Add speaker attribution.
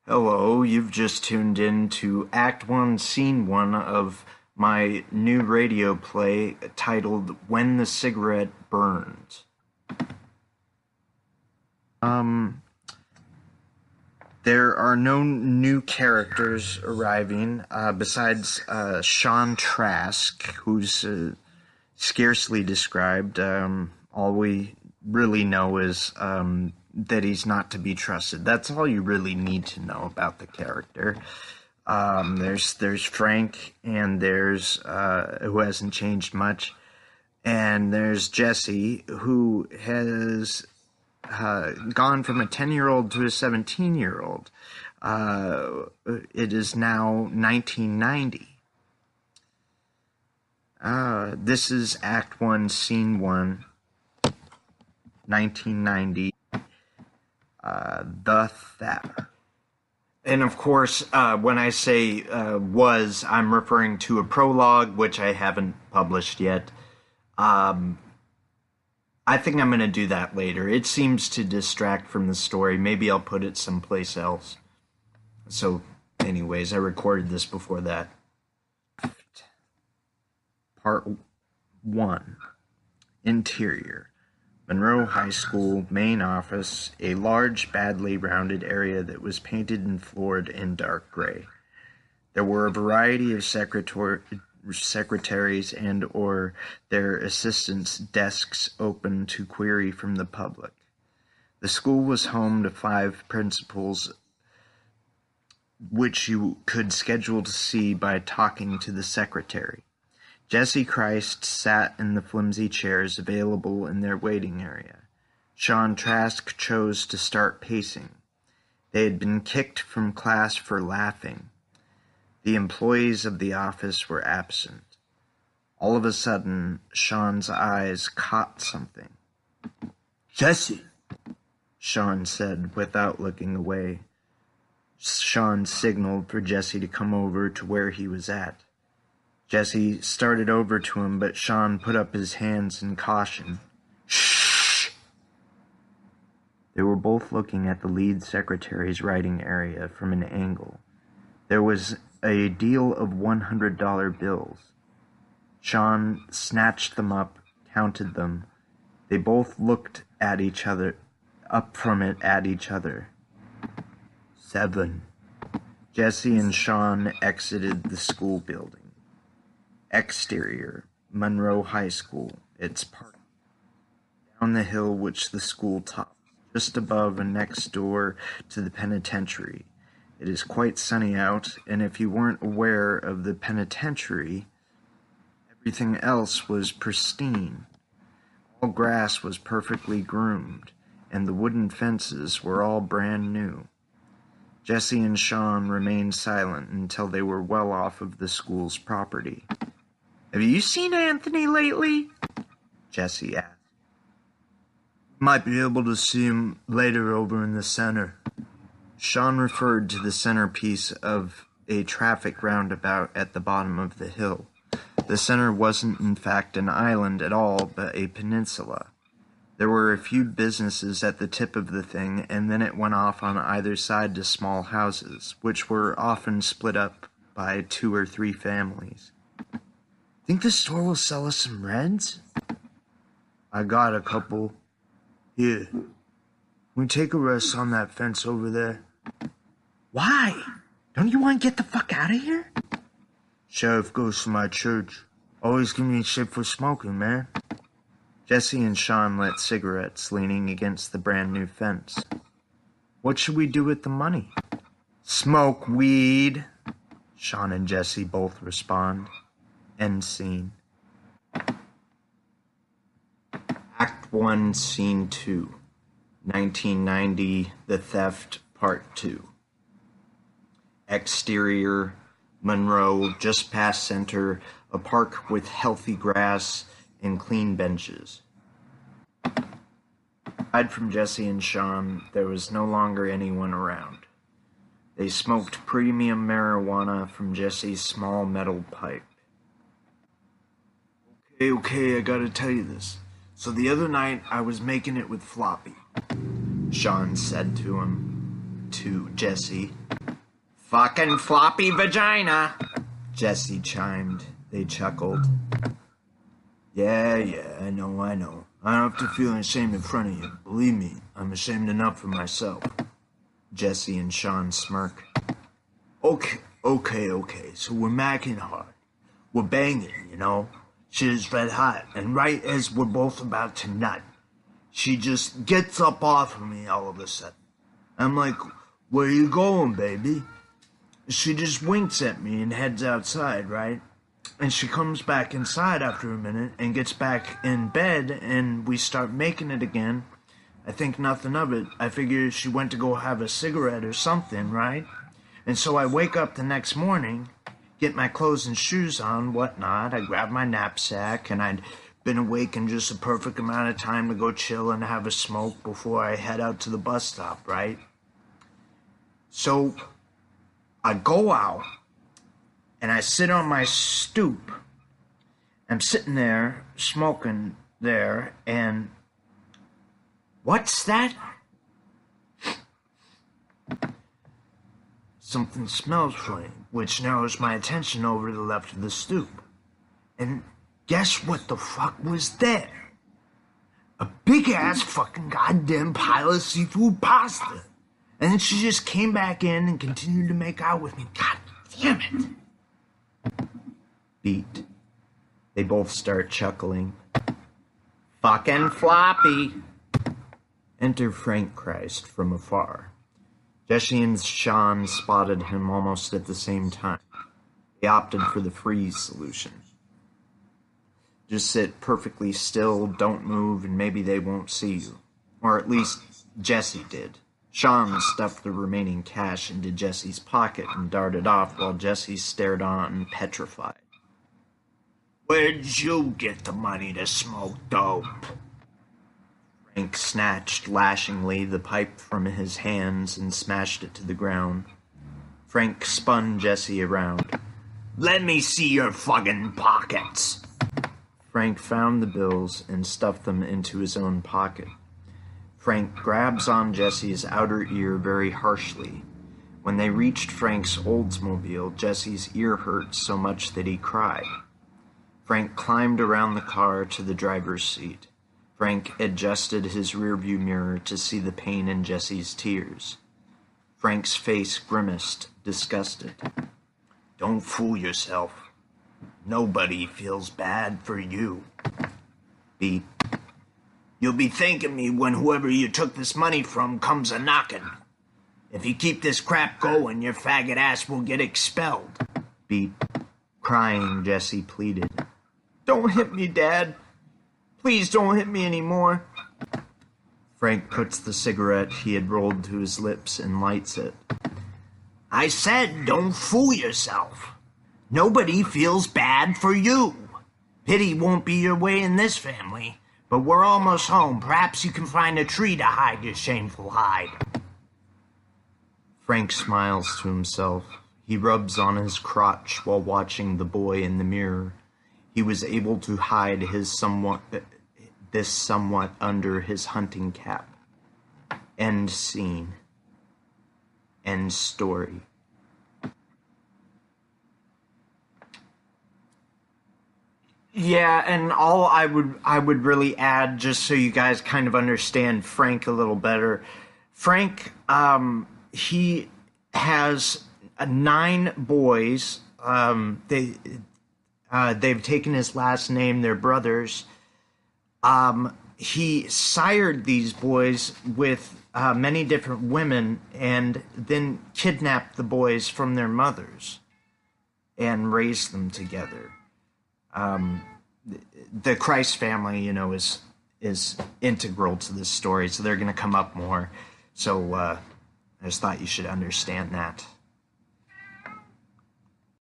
Speaker 1: Hello, you've just tuned in to Act 1, Scene 1 of my new radio play titled When the Cigarette Burns. There are no new characters arriving besides Sean Trask, who's scarcely described. All we really know is that he's not to be trusted. That's all you really need to know about the character. There's Frank, and there's who hasn't changed much, and there's Jesse, who has gone from a 10-year-old to a 17-year-old. It is now 1990. This is Act 1, Scene 1, 1990, The Theft. And of course, when I say was, I'm referring to a prologue, which I haven't published yet. I think I'm going to do that later. It seems to distract from the story. Maybe I'll put it someplace else. So, anyways, I recorded this before that. Part 1. Interior. Monroe High School, main office, a large, badly rounded area that was painted and floored in dark gray. There were a variety of secretaries and or their assistants' desks open to query from the public. The school was home to 5 principals, which you could schedule to see by talking to the secretary. Jesse Christ sat in the flimsy chairs available in their waiting area. Sean Trask chose to start pacing. They had been kicked from class for laughing. The employees of the office were absent. All of a sudden, Sean's eyes caught something. "Jesse," Sean said without looking away. Sean signaled for Jesse to come over to where he was at. Jesse started over to him, but Sean put up his hands in caution. "Shh!" They were both looking at the lead secretary's writing area from an angle. There was a deal of $100 bills. Sean snatched them up, counted them. They both looked at each other, up from it at each other. 7. Jesse and Sean exited the school building. Exterior, Monroe High School. It's parked down the hill which the school tops, just above and next door to the penitentiary. It is quite sunny out, and if you weren't aware of the penitentiary, everything else was pristine. All grass was perfectly groomed, and the wooden fences were all brand new. Jesse and Sean remained silent until they were well off of the school's property. "Have you seen Anthony lately?" Jesse asked. "Might be able to see him later over in the center." Sean referred to the centerpiece of a traffic roundabout at the bottom of the hill. The center wasn't in fact an island at all, but a peninsula. There were a few businesses at the tip of the thing, and then it went off on either side to small houses, which were often split up by 2 or 3 families. "Think the store will sell us some reds?" "I got a couple. Here. Can we take a rest on that fence over there?" "Why? Don't you want to get the fuck out of here?" "Sheriff goes to my church. Always give me shit for smoking, man." Jesse and Sean lit cigarettes leaning against the brand new fence. "What should we do with the money?" "Smoke weed," Sean and Jesse both respond. End scene. Act 1, Scene 2, 1990, The Theft, Part 2. Exterior, Monroe, just past center, a park with healthy grass and clean benches. Aside from Jesse and Sean, there was no longer anyone around. They smoked premium marijuana from Jesse's small metal pipe. Okay, I gotta tell you this. So the other night, I was making it with Floppy," Sean said to him. to Jesse. "Fucking floppy vagina," Jesse chimed. They chuckled. Yeah, I know. I don't have to feel ashamed in front of you. Believe me, I'm ashamed enough for myself. Jesse and Sean smirk. Okay, so we're macking hard. We're banging, Shit is red hot, and right as we're both about to nut, she just gets up off of me all of a sudden. I'm like, "Where you going, baby?" She just winks at me and heads outside, right? And she comes back inside after a minute and gets back in bed, and we start making it again. I think nothing of it. I figure she went to go have a cigarette or something, right? And so I wake up the next morning, get my clothes and shoes on, whatnot. I grab my knapsack, and I'd been awake in just a perfect amount of time to go chill and have a smoke before I head out to the bus stop, right? So I go out, and I sit on my stoop. I'm sitting there, smoking there, and what's that? Something smells funny, which narrows my attention over to the left of the stoop. And guess what the fuck was there? A big-ass fucking goddamn pile of seafood pasta. And then she just came back in and continued to make out with me. God damn it. Beat. They both start chuckling. "Fucking floppy." Enter Frank Christ from afar. Jesse and Sean spotted him almost at the same time. They opted for the freeze solution. Just sit perfectly still, don't move, and maybe they won't see you. Or at least Jesse did. Sean stuffed the remaining cash into Jesse's pocket and darted off while Jesse stared on, petrified. "Where'd you get the money to smoke dope?" Frank snatched lashingly the pipe from his hands and smashed it to the ground. Frank spun Jesse around. "Let me see your fucking pockets." Frank found the bills and stuffed them into his own pocket. Frank grabs on Jesse's outer ear very harshly. When they reached Frank's Oldsmobile, Jesse's ear hurt so much that he cried. Frank climbed around the car to the driver's seat. Frank adjusted his rearview mirror to see the pain in Jesse's tears. Frank's face grimaced, disgusted. "Don't fool yourself. Nobody feels bad for you." Beep. "You'll be thanking me when whoever you took this money from comes a-knocking. If you keep this crap going, your faggot ass will get expelled." Beep. Crying, Jesse pleaded. "Don't hit me, Dad. Please don't hit me anymore." Frank puts the cigarette he had rolled to his lips and lights it. "I said don't fool yourself. Nobody feels bad for you. Pity won't be your way in this family, but we're almost home. Perhaps you can find a tree to hide your shameful hide." Frank smiles to himself. He rubs on his crotch while watching the boy in the mirror. He was able to hide this somewhat under his hunting cap. End scene. End story. Yeah, and all I would really add, just so you guys kind of understand Frank a little better. Frank, he has 9 boys. They've taken his last name. They're brothers. He sired these boys with many different women and then kidnapped the boys from their mothers and raised them together. The Christ family, is integral to this story, so they're going to come up more. So I just thought you should understand that.